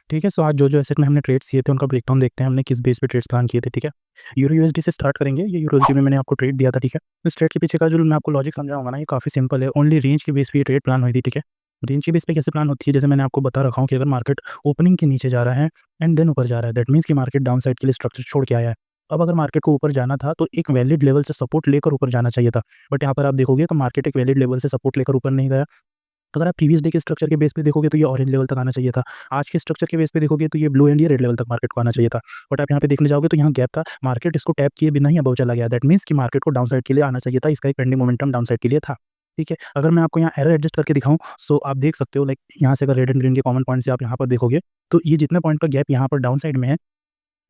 ठीक है। सो आज जो एसेट में हमने ट्रेड्स किए थे उनका ब्रेकडाउन देखते हैं, हमने किस बेस पे ट्रेड्स प्लान किए थे। ठीक है, यूरो यूएसडी से स्टार्ट करेंगे। ये यूरो यूएसडी में मैंने आपको ट्रेड दिया था। ठीक है, इस ट्रेड के पीछे का जो मैं आपको लॉजिक समझाऊंगा ना, ये काफ़ी सिंपल है। ओनली रेंज के बेस पे ये ट्रेड प्लान हुई थी। ठीक है, रेंज के बेस पे कैसे प्लान होती है, जैसे मैंने आपको बता रखा हूँ कि अगर मार्केट ओपनिंग के नीचे जा रहा है एंड देन ऊपर जा रहा है, दैट मीन्स कि मार्केट डाउन साइड के लिए स्ट्रक्चर छोड़ के आया है। अब अगर मार्केट को ऊपर जाना था तो एक वैलिड लेवल से सपोर्ट लेकर ऊपर जाना चाहिए था, बट यहाँ पर आप देखोगे तो मार्केट एक वैलिड लेवल से सपोर्ट लेकर ऊपर नहीं गया। अगर आप प्रीवियस डे के स्ट्रक्चर के बेस पे देखोगे तो ये ऑरेंज लेवल तक आना चाहिए था। आज के स्ट्रक्चर के बेस पे देखोगे तो ये ब्लू एंड ये रेड लेवल तक मार्केट को आना चाहिए था। बट आप यहाँ पे देखने जाओगे तो यहाँ गैप था, मार्केट इसको टैप किए बिना ही अबव चला गया। दैट मीन्स कि मार्केट को डाउन साइड के लिए आना चाहिए था, इसका एक पेंडिंग मोमेंटम डाउन साइड के लिए था। ठीक है, अगर मैं आपको यहाँ एरर एडजस्ट करके दिखाऊँ, सो आप देख सकते हो, लाइक यहाँ से अगर रेड एंड ग्रीन के कॉमन पॉइंट से आप यहाँ पर देखोगे तो ये जितने पॉइंट का गैप यहाँ पर डाउन साइड में है,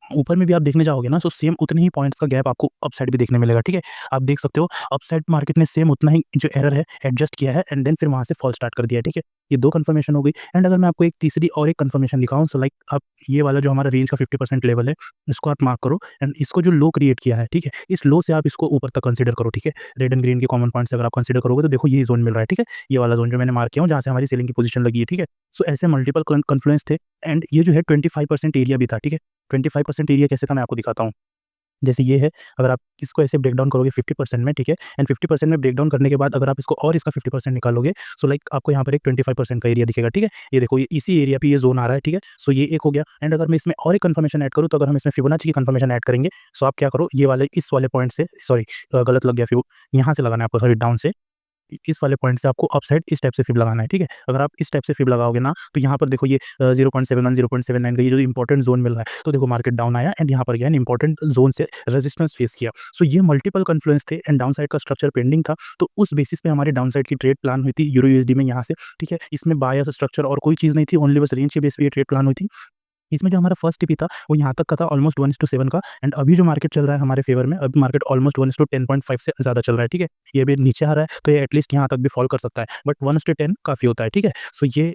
ऊपर में भी आप देखने जाओगे ना, सो सेम उतने ही पॉइंट्स का गैप आपको अप साइड भी देखने मिलेगा। ठीक है, आप देख सकते हो अप साइड मार्केट ने सेम उतना ही जो एरर है एडजस्ट किया है एंड देन फिर वहाँ से फॉल स्टार्ट कर दिया है। ठीक है, ये 2 कन्फर्मेशन हो गई। एंड अगर मैं आपको एक तीसरी और एक कन्फर्मेशन दिखाऊँ, सो लाइक आप ये वाला जो हमारा रेंज का 50% लेवल है, इसको आप मार्क करो एंड इसको जो लो क्रिएट किया है, ठीक है, इस लो से आप इसको ऊपर तक कंसीडर करो। ठीक है, रेड एंड ग्रीन के कॉमन पॉइंट से अगर आप कंसीडर करोगे तो देखो ये जोन मिल रहा है। ठीक है, ये वाला जोन जो मैंने मार्क किया हूँ जहाँ से हमारी सेलिंग की पोजीशन लगी है। ठीक है, सो ऐसे मल्टीपल कन्फ्लुएंस थे एंड ये जो है 25% एरिया भी था। ठीक है, 25% एरिया कैसे था मैं आपको दिखाता हूँ। जैसे ये है, अगर आप इसको ऐसे ब्रेक डाउन करोगे 50% में, ठीक है, एंड 50% में ब्रेक डाउन करने के बाद अगर आप इसको और इसका 50% निकालोगे, सो लाइक आपको यहाँ पर एक 25% का एरिया दिखेगा। ठीक है, ये देखो ये इसी एरिया पे ये जोन आ रहा है। ठीक है, सो ये एक हो गया। एंड अगर मैं इसमें और एक कन्फर्मेशन ऐड करूँ, तो अगर हम इसमें फिबोनाची की कन्फर्मेशन ऐड करेंगे, सो आप क्या करो, ये वाले इस वाले पॉइंट से, सॉरी गलत लग गया, फिर यहाँ से लगाना है आपको, सॉरी डाउन से, इस वाले पॉइंट से आपको अप साइड इस टाइप से फिब लगाना है। ठीक है, अगर आप इस टाइप से फिब लगाओगे ना, तो यहाँ पर देखो ये 0.71 0.79 का ये जो इंपॉर्टेंट जोन मिल रहा है, तो देखो मार्केट डाउन आया एंड यहाँ पर गया इंपॉर्टेंट जोन से रेजिस्टेंस फेस किया। सो ये मल्टीपल कन्फ्लुएंस थे एंड डाउन साइड का स्ट्रक्चर पेंडिंग था, तो उस बेसिस पे हमारे डाउन साइड की ट्रेड प्लान हुई थी यूरो यूएसडी में यहाँ से। ठीक है, इसमें बाय स्ट्रक्चर और कोई चीज़ नहीं थी, ओनली बस रेंज के बेस पे ये ट्रेड प्लान हुई थी। इसमें जो हमारा फर्स्ट टिप था वो यहाँ तक का था, ऑलमोस्ट 1:7 का। एंड अभी जो मार्केट चल रहा है हमारे फेवर में, अभी मार्केट ऑलमोस्ट 1:10.5 से ज़्यादा चल रहा है। ठीक है, ये अभी नीचे आ रहा है तो ये एटलीस्ट यहाँ तक भी फॉल कर सकता है, बट 1:10 काफ़ी होता है। ठीक है, सो ये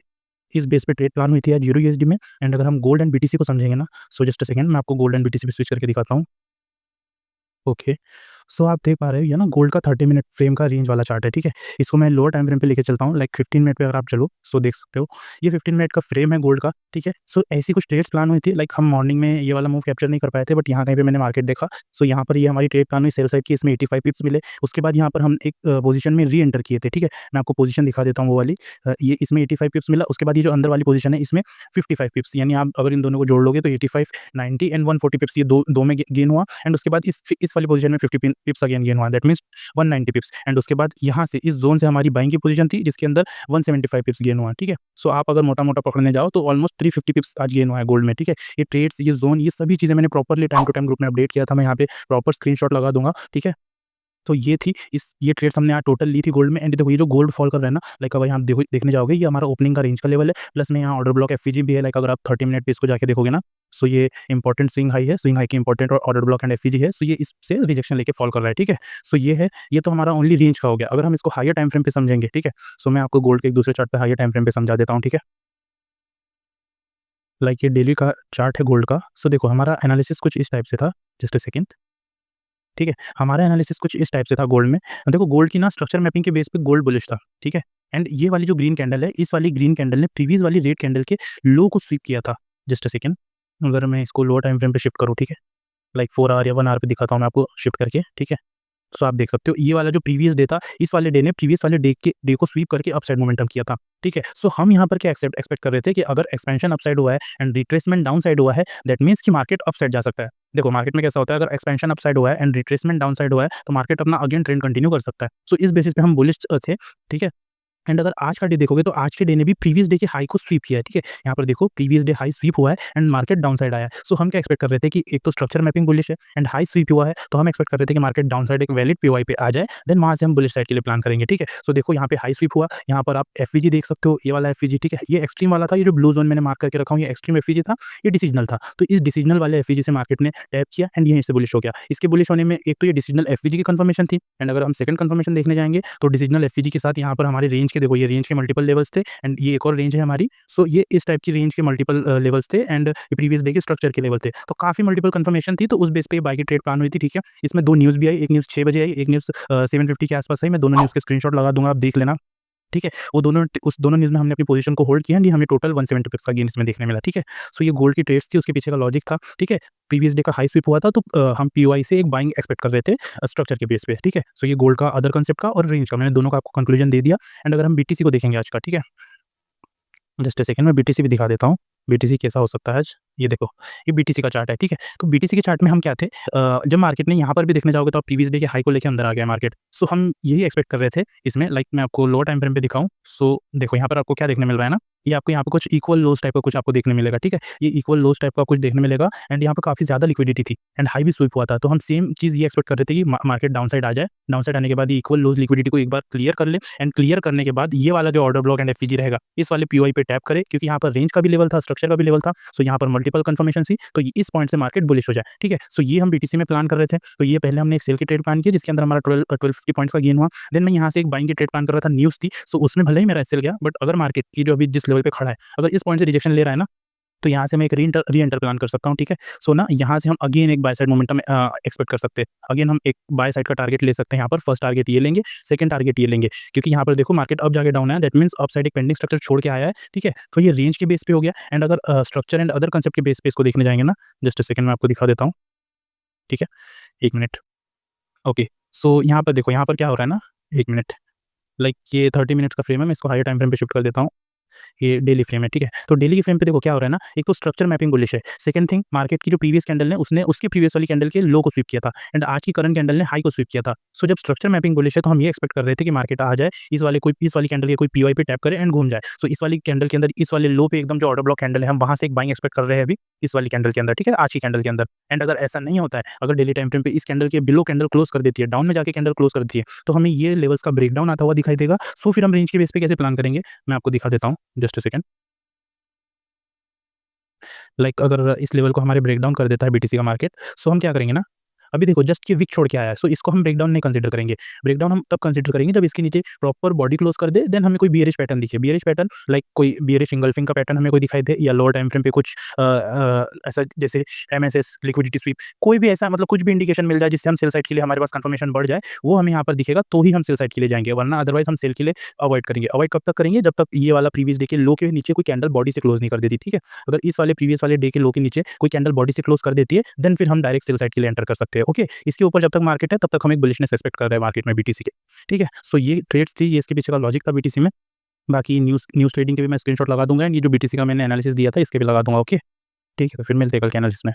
इस बेस पे ट्रेड प्लान हुई थी आज यूरो यूएसडी में। एंड अगर हम गोल्ड एंड बीटीसी को समझेंगे ना, सो जस्ट अ सेकंड, मैं आपको गोल्ड एंड बीटीसी पे स्विच करके दिखाता हूँ। ओके, सो आप देख पा रहे हो ये ना गोल्ड का 30 मिनट फ्रेम का रेंज वाला चार्ट है। ठीक है, इसको मैं लोअर टाइम फ्रेम पे लेके चलता हूँ, लाइक 15 मिनट पे अगर आप चलो, सो देख सकते हो ये 15 मिनट का फ्रेम है गोल्ड का। ठीक है, सो ऐसी कुछ ट्रेड्स प्लान हुई थी, लाइक हम मॉर्निंग में ये वाला मूव कैप्चर नहीं कर पाए थे, बट यहाँ कहीं पे मैंने मार्केट देखा, सो यहाँ पर ये हमारी ट्रेड प्लान हुई सेल साइड की, इसमें 85 पिप्स मिले। उसके बाद यहाँ पर हम एक पोजीशन में री एंटर किए थे। ठीक है, मैं आपको पोजीशन दिखा देता हूँ वो वाली, ये इसमें 85 पिप्स मिला। उसके बाद ये जो अंदर वाली पोजीशन है इसमें 55 पिप्स, यानी आप अगर इन दोनों को जोड़ लोगे तो 85 90 एंड 140 पिप्स, ये दो में गेन हुआ। एंड उसके बाद इस वाली पोजीशन में 50 पिप्स अगेन गेन हुआ, दैट मीन्स 190 पिप्स। एंड उसके बाद यहाँ से इस जोन से हमारी बाइंग की पोजीशन थी जिसके अंदर 175 पिप्स गेन हुआ। ठीक है, सो आप अगर मोटा मोटा पकड़ने जाओ तो ऑलमोस्ट 350 पिप्स आज गेन हुआ है गोल्ड में। ठीक है, ये ट्रेड्स, ये जोन, ये सभी चीज़ें मैंने properly time to time group में अपडेट किया था, मैं यहाँ पे प्रॉपर स्क्रीनशॉट लगा दूंगा। ठीक है, तो ये थी ये ट्रेड्स हमने यहाँ टोटल ली थी गोल्ड में। एंड देखो ये जो गोल्ड फॉल कर रहा है ना, लाइक अगर यहाँ देखो देखने जाओगे, ये हमारा ओपनिंग का रेंज का लेवल है, प्लस में यहाँ ऑर्डर ब्लॉक एफवीजी भी है। लाइक अगर आप 30 मिनट पे इसको जाके देखोगे ना, सो ये इंपॉर्टेंट स्विंग हाई है, स्विंग हाई की इंपॉर्टेंट और ऑर्डर ब्लॉक एंड एफवीजी है, सो ये इससे रिजेक्शन लेके फॉल कर रहा है। ठीक है, सो ये है, ये तो हमारा ओनली रेंज का हो गया। अगर हम इसको हायर टाइम फ्रेम पे समझेंगे, ठीक है, सो मैं आपको गोल्ड के एक दूसरे चार्ट पे हायर टाइम फ्रेम पे समझा देता हूँ। ठीक है, लाइक ये डेली का चार्ट है गोल्ड का। सो देखो हमारा एनालिसिस कुछ इस टाइप से था, जस्ट अ सेकेंड। ठीक है, हमारा एनालिसिस कुछ इस टाइप से था गोल्ड में। देखो गोल्ड की ना स्ट्रक्चर मैपिंग के बेस पे गोल्ड बुलिश था। ठीक है, एंड ये वाली जो ग्रीन कैंडल है, इस वाली ग्रीन कैंडल ने प्रीवियस वाली रेड कैंडल के लो को स्वीप किया था। जस्ट अ सेकंड, अगर मैं इसको लोअर टाइम फ्रेम पे शिफ्ट करूँ, ठीक है, लाइक 4 आवर या 1 आवर पे दिखाता हूँ मैं आपको शिफ्ट करके। ठीक है, सो आप देख सकते हो ये वाला जो प्रीवियस डे था, इस वाले डे ने प्रीवियस वाले डे को स्वीप करके अपसाइड मोमेंटम किया था। ठीक है, सो हम यहाँ पर क्या एक्सपेक्ट कर रहे थे कि अगर एक्सपेंशन अपसाइड हुआ है एंड रिट्रेसमेंट डाउन साइड हुआ है, दैट मीन्स कि मार्केट अपसाइड जा सकता है। देखो मार्केट में कैसा होता है, अगर एक्सपेंशन अपसाइड हुआ है एंड रिट्रेसमेंट डाउन साइड हुआ है, तो मार्केट अपना अगेन ट्रेंड कंटिन्यू कर सकता है। सो इस बेसिस पे हम बुलिश थे। ठीक है, एंड अगर आज का डे देखोगे तो आज के डे ने भी प्रीवियस डे के हाई को स्वीप किया है। ठीक है, यहाँ पर देखो प्रीवियस डे हाई स्वीप हुआ है एंड मार्केट डाउन साइड आया है। सो हम क्या एक्सपेक्ट कर रहे थे कि एक तो स्ट्रक्चर मैपिंग बुलिश है एंड हाई स्वीप हुआ है, तो हम एक्सपेक्ट कर रहे थे कि मार्केट डाउन साइड एक वैलिड पीओआई पे आ जाए, देन वहाँ से हम बुलिश साइड के लिए प्लान करेंगे। ठीक है, सो देखो यहाँ पे हाई स्वीप हुआ, यहाँ पर आप एफवीजी देख सकते हो, ये वाला एफवीजी। ठीक है, ये एक्सट्रीम वाला था, ये जो ब्लू जोन मैंने मार्क करके रखा हूँ, ये एक्सट्रीम एफवीजी था, ये डिसीजनल था। तो इस डिसीजनल वाले एफवीजी से मार्केट ने टैप किया एंड यहीं से बुलिश हो गया। इसके बुलिश होने में एक तो ये डिसीजनल एफवीजी की कंफर्मेशन थी, एंड अगर हम सेकंड कंफर्मेशन देखने जाएंगे तो डिसीजनल एफवीजी के साथ यहाँ पर हमारे रेंज के, देखो ये रेंज के मल्टीपल लेवल्स थे एंड ये एक और रेंज है हमारी। सो ये इस टाइप की रेंज के मल्टीपल लेवल्स थे एंड प्रीवियस डे के स्ट्रक्चर के लेवल थे, तो काफी मल्टीपल कंफर्मेशन थी। तो उस बेस पे बाई की ट्रेड प्लान हुई थी। ठीक है, इसमें 2 न्यूज़ भी आई, एक न्यूज़ 6 बजे आई, एक न्यूज़ 7:50 के आसपास आई। मैं दोनों न्यूज़ के स्क्रीनशॉट लगा दूंगा, आप देख लेना। ठीक है? वो दोनों उस दोनों न्यूज़ में हमने अपनी पोज़ीशन को होल्ड किया एंड ये हमें टोटल 170 पिप्स का गेन इसमें देखने मिला, ठीक है? सो ये गोल्ड की ट्रेड्स थी, उसके पीछे का लॉजिक था, ठीक है? प्रीवियस डे का हाई स्वीप हुआ था तो हम पीओआई से एक बाइंग एक्सपेक्ट कर रहे थे स्ट्रक्चर के बेस पे, ठीक है? सो ये गोल्ड का अदर कांसेप्ट का और रेंज का मैंने दोनों का आपको कंक्लूजन दे दिया एंड अगर हम बीटीसी को देखेंगे आज का, ठीक है? जस्ट अ सेकंड मैं बीटीसी भी दिखा देता हूँ। बीटीसी कैसा हो सकता है आज? ये देखो, ये बीटीसी का चार्ट है, ठीक है? तो बीटीसी के चार्ट में हम क्या थे जब मार्केट ने यहाँ पर भी देखने जाओगे तो आप प्रीवियस डे के हाई को लेके अंदर आ गया मार्केट। सो हम यही एक्सपेक्ट कर रहे थे इसमें लाइक मैं आपको लोअर टाइम फ्रेम पे दिखाऊँ। सो देखो यहाँ पर आपको क्या देखने मिल रहा है ना, ये आपको यहाँ पे कुछ इक्वल लोज टाइप का कुछ आपको देखने मिलेगा, ठीक है? ये इक्वल लोज टाइप का कुछ देखने मिलेगा एंड यहाँ पे काफ़ी ज़्यादा लिक्विडिटी थी एंड हाई भी स्वीप हुआ था। तो हम सेम चीज़ ये एक्सपेक्ट कर रहे थे कि मार्केट डाउन साइड आ जाए। डाउन साइड आने के बाद ये इक्वल लोज लिक्विडिटी को एक बार क्लियर कर ले एंड क्लियर करने के बाद ये वाला जो ऑर्डर ब्लॉक एंड एफसीजी रहेगा, इस वाले पीओआई पे टैप करे क्योंकि यहाँ पर रेंज का भी लेवल था, स्ट्रक्चर का भी लेवल था। सो यहाँ पर मल्टीपल कंफर्मेशन थी, तो इस पॉइंट से मार्केट बुलिश हो जाए, ठीक है? सो ये हम बीटीसी में प्लान कर रहे थे। तो ये पहले हमने एक सेल की ट्रेड प्लान की जिसके अंदर हमारा 1250 पॉइंट्स का गेन हुआ। देन मैं यहाँ से एक बाइंग की ट्रेड प्लान कर रहा था, न्यूज़ थी। सो उसमें भले ही मेरा एसएल गया बट अगर मार्केट ये जो अभी जिस लेवल पे खड़ा है, अगर इस पॉइंट से रिजेक्शन ले रहा है ना, तो यहाँ से मैं एक री एंटर प्लान कर सकता हूँ, ठीक है? सो ना यहाँ से हम अगेन एक बाय साइड मोमेंटम एक्सपेक्ट कर सकते हैं। अगेन हम एक बाय साइड का टारगेट ले सकते हैं यहाँ पर। फर्स्ट टारगेट ये लेंगे, सेकंड टारगेट ये लेंगे क्योंकि यहाँ पर देखो मार्केट अब जाके डाउन है, दैट मीन्स अप साइड एक पेंडिंग स्ट्रक्चर छोड़ के आया है, ठीक है? तो ये रेंज के बेस पे हो गया एंड अगर स्ट्रक्चर एंड अदर कंसेप्ट के बेस पे इसको देखने जाएंगे ना, जस्ट अ सेकंड मैं आपको दिखा देता हूँ, ठीक है? 1 मिनट। ओके, सो यहाँ पर देखो, यहाँ पर क्या हो रहा है ना, 1 मिनट, लाइक ये 30 मिनट्स का फ्रेम है, मैं इसको हायर टाइम फ्रेम पे शिफ्ट कर देता हूँ। ये डेली फ्रेम है, ठीक है? तो डेली के फ्रेम पे देखो क्या हो रहा है ना, एक तो स्ट्रक्चर मैपिंग बुलिश है। सेकंड थिंग, मार्केट की जो प्रीवियस कैंडल है उसने उसकी प्रीवियस वाली कैंडल के लो को स्वीप किया था एंड आज की करंट कैंडल ने हाई को स्वीप किया था। सो जब स्ट्रक्चर मैपिंग बुलिश है तो हम ये एक्सपेक्ट कर रहे थे कि मार्केट आ जाए, इस वाली कैंडल के कोई पीओआई पे टैप करे एंड घूम जाए। सो इस वाली कैंडल के अंदर इस वाले लो पे एकदम जो ऑर्डर ब्लॉक कैंडल है, हम वहाँ से एक बाइंग एक्सपेक्ट कर रहे हैं अभी इस वाली कैंडल के अंदर, ठीक है? आज की कैंडल के अंदर। एंड अगर ऐसा नहीं होता है, अगर डेली टाइम फ्रेम पे इस कैंडल के बिलो कैंडल क्लोज कर देती है, डाउन में जाके कैंडल क्लोज कर देती है, तो हमें ये लेवल्स का ब्रेकडाउन आता हुआ दिखाई देगा। सो फिर हम रेंज के बेस पे कैसे प्लान करेंगे, मैं आपको दिखा देता हूँ, जस्ट अ सेकंड। लाइक अगर इस लेवल को हमारे ब्रेक डाउन कर देता है बीटीसी का मार्केट, सो हम क्या करेंगे ना, अभी देखो जस्ट ये विक छोड़ के आया है, सो इसको हम ब्रेक डाउन नहीं कंसीडर करेंगे। ब्रेक डाउन हम तब कंसीडर करेंगे जब इसके नीचे प्रॉपर बॉडी क्लोज कर दे, देन हमें कोई बियरिश पैटर्न दिखे। बियरिश पैटर्न लाइक कोई बियरिश इंगल्फिंग का पैटर्न हमें कोई दिखाई दे या लोअर टाइम फ्रेम पे कुछ ऐसा जैसे एमएसएस लिक्विडिटी स्वीप, कोई भी ऐसा मतलब कुछ भी इंडिकेशन मिल जाए जिससे हम सेल साइड के लिए हमारे पास कंफर्मेशन बढ़ जाए, वो हमें यहाँ पर दिखेगा तो ही हम सेल साइड के लिए जाएंगे, वरना अदरवाइज हम सेल के लिए अवॉइड करेंगे। अवॉइड कब तक करेंगे, जब तक ये वाला प्रीवियस डे के लो के नीचे कोई कैंडल बॉडी से क्लोज नहीं कर देती, ठीक है? अगर इस वाले प्रीवियस वाले डे के लो के नीचे कोई कैंडल बॉडी से क्लोज कर देती है, देन फिर हम डायरेक्ट सेल साइड के लिए एंटर कर सकते हैं। ओके, इसके ऊपर जब तक मार्केट है तब तक हम एक बुलिशनेस एक्सपेक्ट कर रहे हैं मार्केट में बीटीसी के, ठीक है? सो ये ट्रेड्स थी, ये इसके पीछे का लॉजिक था बीटीसी में। बाकी न्यूज़ ट्रेडिंग के भी मैं स्क्रीनशॉट लगा दूंगा एंड ये जो बीटीसी का मैंने एनालिसिस दिया था इसके भी लगा दूंगा। ओके, ठीक है, तो फिर मिलते हैं कल के एनालिसिस में।